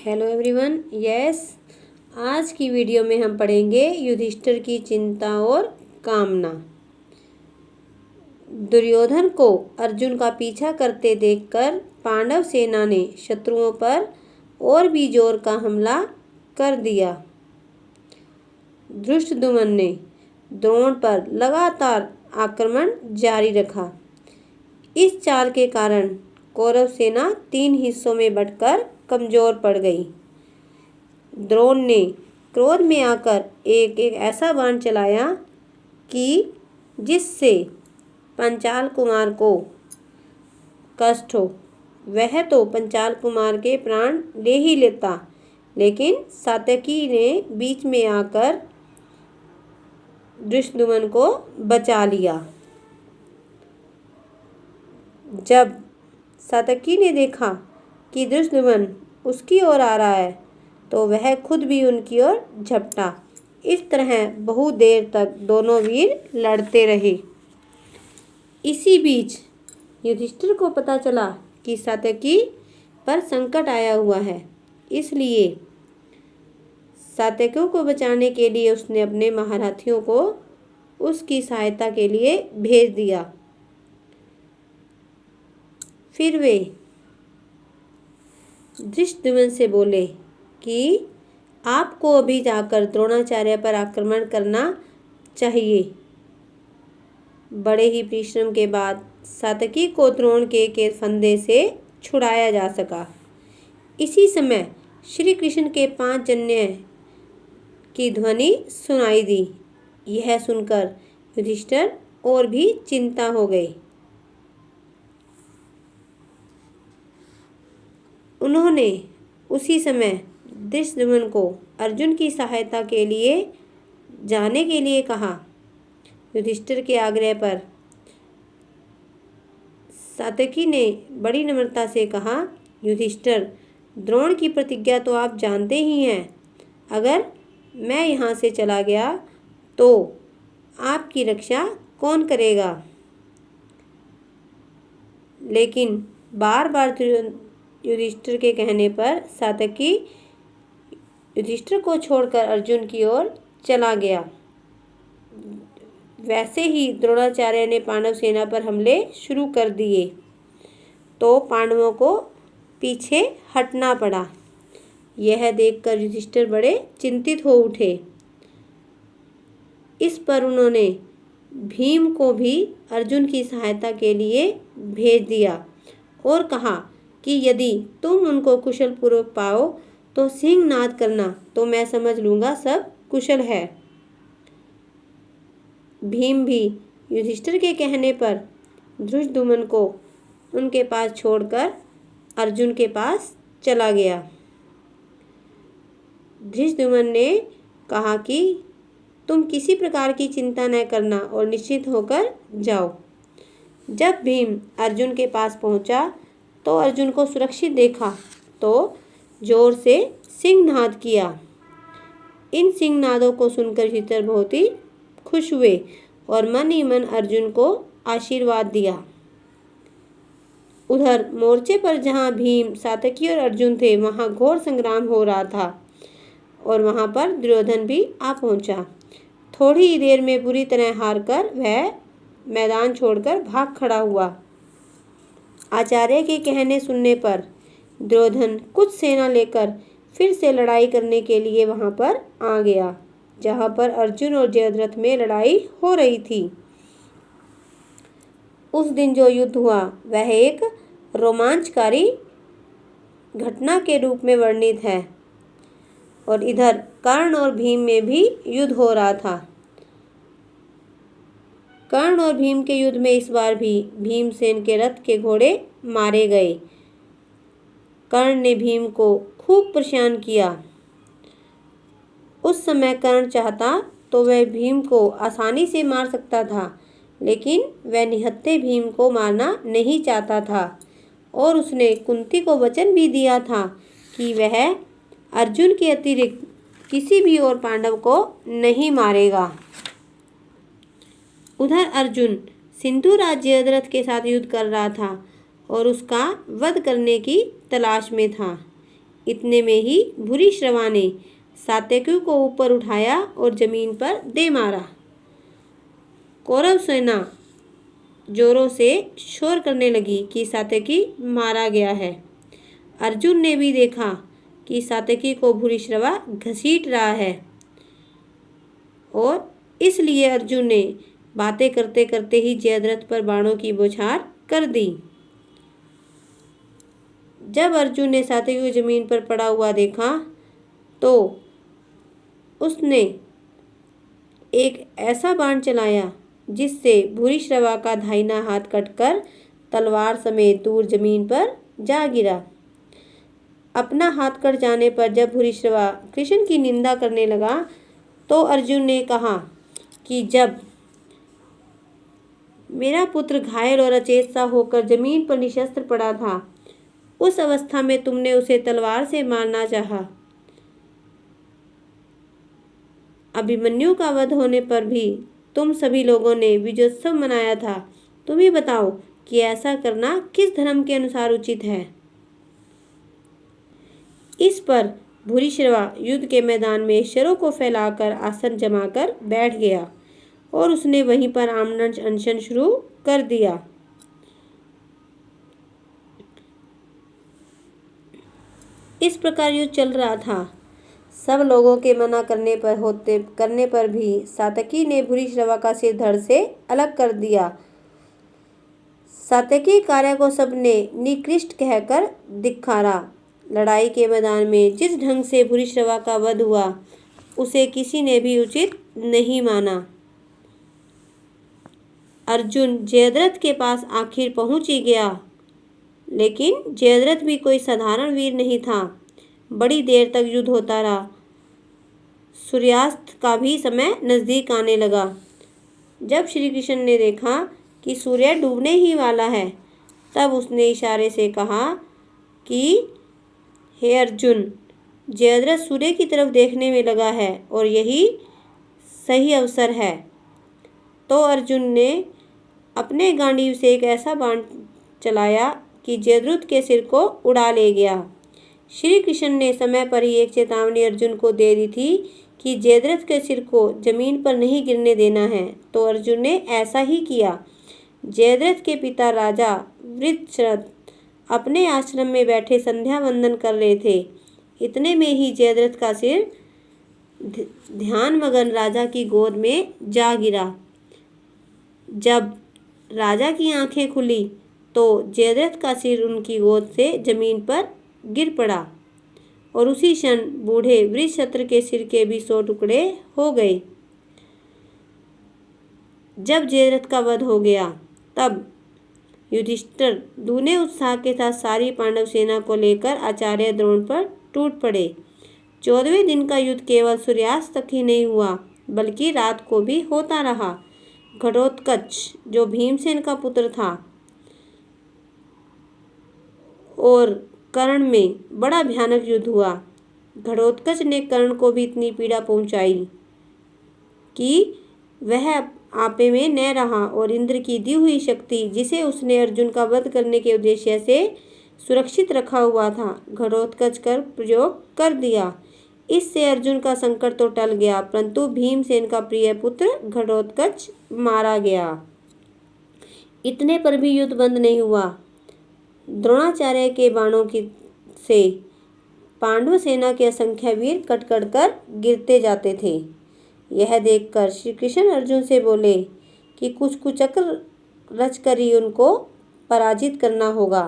Hello everyone. Yes, आज की video में हम पढ़ेंगे युधिष्ठिर की चिंता और कामना। दुर्योधन को अर्जुन का पीछा करते देखकर पांडव सेना ने शत्रुओं पर और भी जोर का हमला कर दिया। धृष्टद्युम्न ने द्रोण पर लगातार आक्रमण जारी रखा। इस चाल के कारण कौरव सेना 3 हिस्सों में बंटकर कमजोर पड़ गई। द्रोण ने क्रोध में आकर एक ऐसा बाण चलाया कि जिससे पंचाल कुमार को कष्ट हो। वह तो पंचाल कुमार के प्राण ले ही लेता, लेकिन सात्यकी ने बीच में आकर धृष्टद्युम्न को बचा लिया। जब सात्यकी ने देखा कि धृष्टद्युम्न उसकी ओर आ रहा है तो वह खुद भी उनकी ओर झपटा। इस तरह बहुत देर तक दोनों वीर लड़ते रहे। इसी बीच युधिष्ठिर को पता चला कि सात्यकी पर संकट आया हुआ है, इसलिए सात्यकी को बचाने के लिए उसने अपने महारथियों को उसकी सहायता के लिए भेज दिया। फिर वे धृष्टद्युम्न से बोले कि आपको अभी जाकर द्रोणाचार्य पर आक्रमण करना चाहिए। बड़े ही परिश्रम के बाद सात्यकी को द्रोण के फंदे से छुड़ाया जा सका। इसी समय श्री कृष्ण के 5 जन्य की ध्वनि सुनाई दी। यह सुनकर युधिष्ठिर और भी चिंता हो गए। उन्होंने उसी समय धृष्टद्युम्न को अर्जुन की सहायता के लिए जाने के लिए कहा। युधिष्ठिर के आग्रह पर सात्यकी ने बड़ी नम्रता से कहा, युधिष्ठिर, द्रोण की प्रतिज्ञा तो आप जानते ही हैं। अगर मैं यहाँ से चला गया तो आपकी रक्षा कौन करेगा? लेकिन बार बार युधिष्ठिर के कहने पर सात्यकी युधिष्ठिर को छोड़कर अर्जुन की ओर चला गया। वैसे ही द्रोणाचार्य ने पांडव सेना पर हमले शुरू कर दिए तो पांडवों को पीछे हटना पड़ा। यह देखकर युधिष्ठिर बड़े चिंतित हो उठे। इस पर उन्होंने भीम को भी अर्जुन की सहायता के लिए भेज दिया और कहा कि यदि तुम उनको कुशल पूर्वक पाओ तो सिंह नाद करना, तो मैं समझ लूँगा सब कुशल है। भीम भी युधिष्ठिर के कहने पर धृष्टद्युम्न को उनके पास छोड़कर अर्जुन के पास चला गया। धृष्टद्युम्न ने कहा कि तुम किसी प्रकार की चिंता न करना और निश्चित होकर जाओ। जब भीम अर्जुन के पास पहुंचा तो अर्जुन को सुरक्षित देखा तो जोर से सिंहनाद किया। इन सिंहनादों को सुनकर युधिष्ठिर बहुत ही खुश हुए और मन ही मन अर्जुन को आशीर्वाद दिया। उधर मोर्चे पर जहां भीम, सात्यकी और अर्जुन थे, वहां घोर संग्राम हो रहा था और वहां पर दुर्योधन भी आ पहुंचा। थोड़ी ही देर में बुरी तरह हारकर वह मैदान छोड़कर भाग खड़ा हुआ। आचार्य के कहने सुनने पर दुर्योधन कुछ सेना लेकर फिर से लड़ाई करने के लिए वहां पर आ गया, जहां पर अर्जुन और जयद्रथ में लड़ाई हो रही थी। उस दिन जो युद्ध हुआ वह एक रोमांचकारी घटना के रूप में वर्णित है और इधर कर्ण और भीम में भी युद्ध हो रहा था। कर्ण और भीम के युद्ध में इस बार भी भीमसेन के रथ के घोड़े मारे गए। कर्ण ने भीम को खूब परेशान किया। उस समय कर्ण चाहता तो वह भीम को आसानी से मार सकता था, लेकिन वह निहत्थे भीम को मारना नहीं चाहता था और उसने कुंती को वचन भी दिया था कि वह अर्जुन के अतिरिक्त किसी भी और पांडव को नहीं मारेगा। उधर अर्जुन सिंधुराज जयद्रथ के साथ युद्ध कर रहा था और उसका वध करने की तलाश में था। इतने में ही भूरिश्रवा ने सात्यकी को ऊपर उठाया और जमीन पर दे मारा। कौरव सेना जोरों से शोर करने लगी कि सात्यकी मारा गया है। अर्जुन ने भी देखा कि सात्यकी को भूरिश्रवा घसीट रहा है और इसलिए अर्जुन ने बातें करते करते ही जयद्रथ पर बाणों की बौछार कर दी। जब अर्जुन ने सात्यकी को जमीन पर पड़ा हुआ देखा तो उसने एक ऐसा बाण चलाया जिससे भूरिश्रवा का दाहिना हाथ कटकर तलवार समेत दूर जमीन पर जा गिरा। अपना हाथ कट जाने पर जब भूरिश्रवा कृष्ण की निंदा करने लगा तो अर्जुन ने कहा कि जब मेरा पुत्र घायल और अचेत सा होकर जमीन पर निशस्त्र पड़ा था, उस अवस्था में तुमने उसे तलवार से मारना चाहा। अभिमन्यु का वध होने पर भी तुम सभी लोगों ने विजयोत्सव मनाया था। तुम ही बताओ कि ऐसा करना किस धर्म के अनुसार उचित है। इस पर भूरिश्रवा युद्ध के मैदान में शरों को फैलाकर आसन जमाकर बैठ गया और उसने वहीं पर आमरण अनशन शुरू कर दिया। इस प्रकार युद्ध चल रहा था। सब लोगों के मना करने पर भी सात्यकी ने भूरिश्रवा का सिर धड़ से अलग कर दिया। सात्यकी कार्य को सबने निकृष्ट कहकर धिक्कारा। लड़ाई के मैदान में जिस ढंग से भूरिश्रवा का वध हुआ उसे किसी ने भी उचित नहीं माना। अर्जुन जयद्रथ के पास आखिर पहुंच ही गया, लेकिन जयद्रथ भी कोई साधारण वीर नहीं था। बड़ी देर तक युद्ध होता रहा। सूर्यास्त का भी समय नजदीक आने लगा। जब श्री कृष्ण ने देखा कि सूर्य डूबने ही वाला है, तब उसने इशारे से कहा कि हे अर्जुन, जयद्रथ सूर्य की तरफ देखने में लगा है और यही सही अवसर है। तो अर्जुन ने अपने गांडीव से एक ऐसा बाण चलाया कि जयद्रथ के सिर को उड़ा ले गया। श्री कृष्ण ने समय पर ही एक चेतावनी अर्जुन को दे दी थी कि जयद्रथ के सिर को जमीन पर नहीं गिरने देना है, तो अर्जुन ने ऐसा ही किया। जयद्रथ के पिता राजा वृत्ररथ अपने आश्रम में बैठे संध्या वंदन कर रहे थे। इतने में ही जयद्रथ का सिर ध्यान मगन राजा की गोद में जा गिरा। जब राजा की आंखें खुली तो जयद्रथ का सिर उनकी गोद से जमीन पर गिर पड़ा और उसी क्षण बूढ़े वृषशत्र के सिर के भी 100 टुकड़े हो गए। जब जयद्रथ का वध हो गया तब युधिष्ठिर दूने उत्साह के साथ सारी पांडव सेना को लेकर आचार्य द्रोण पर टूट पड़े। 14वें दिन का युद्ध केवल सूर्यास्त तक ही नहीं हुआ, बल्कि रात को भी होता रहा। घटोत्कच जो भीमसेन का पुत्र था और कर्ण में बड़ा भयानक युद्ध हुआ। घटोत्कच ने कर्ण को भी इतनी पीड़ा पहुंचाई कि वह आपे में न रहा और इंद्र की दी हुई शक्ति, जिसे उसने अर्जुन का वध करने के उद्देश्य से सुरक्षित रखा हुआ था, घटोत्कच कर प्रयोग कर दिया। इससे अर्जुन का संकट तो टल गया, परंतु भीमसेन का प्रिय पुत्र घटोत्कच मारा गया। इतने पर भी युद्ध बंद नहीं हुआ। द्रोणाचार्य के बाणों से पांडव सेना के असंख्य वीर कट कर गिरते जाते थे। यह देखकर श्री कृष्ण अर्जुन से बोले कि कुछ कुचक्र रच कर ही उनको पराजित करना होगा।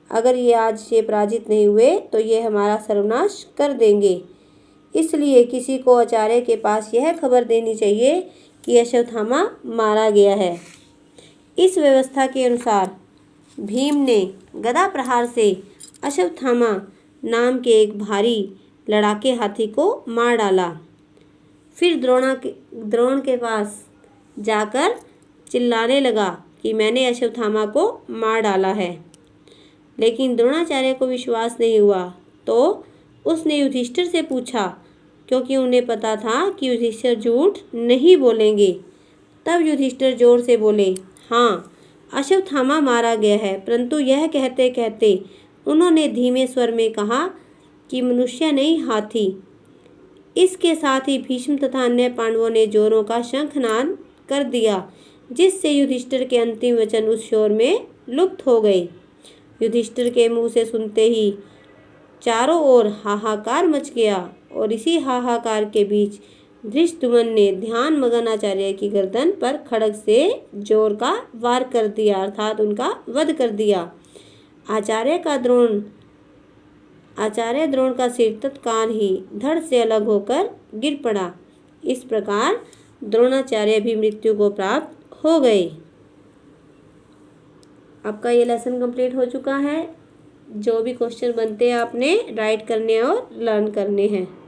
अगर ये आज से पराजित नहीं हुए तो ये हमारा सर्वनाश कर देंगे। इसलिए किसी को आचार्य के पास यह खबर देनी चाहिए कि अश्वत्थामा मारा गया है। इस व्यवस्था के अनुसार भीम ने गदा प्रहार से अश्वत्थामा नाम के एक भारी लड़ाके हाथी को मार डाला। फिर द्रोण के पास जाकर चिल्लाने लगा कि मैंने अश्वत्थामा को मार डाला है। लेकिन द्रोणाचार्य को विश्वास नहीं हुआ, तो उसने युधिष्ठिर से पूछा, क्योंकि उन्हें पता था कि युधिष्ठिर झूठ नहीं बोलेंगे। तब युधिष्ठिर जोर से बोले, हाँ, अश्वत्थामा मारा गया है। परंतु यह कहते कहते उन्होंने धीमे स्वर में कहा कि मनुष्य नहीं हाथी। इसके साथ ही भीष्म तथा अन्य पांडवों ने जोरों का शंखनाद कर दिया, जिससे युधिष्ठिर के अंतिम वचन उस शोर में लुप्त हो गए। युधिष्ठिर के मुंह से सुनते ही चारों ओर हाहाकार मच गया और इसी हाहाकार के बीच धृष्टद्युम्न ने ध्यान मगन आचार्य की गर्दन पर खड्ग से जोर का वार कर दिया, अर्थात उनका वध कर दिया। आचार्य द्रोण का सिर तत्काल ही धड़ से अलग होकर गिर पड़ा। इस प्रकार द्रोणाचार्य भी मृत्यु को प्राप्त हो गए। आपका ये लेसन कंप्लीट हो चुका है। जो भी क्वेश्चन बनते हैं आपने राइट करने और लर्न करने हैं।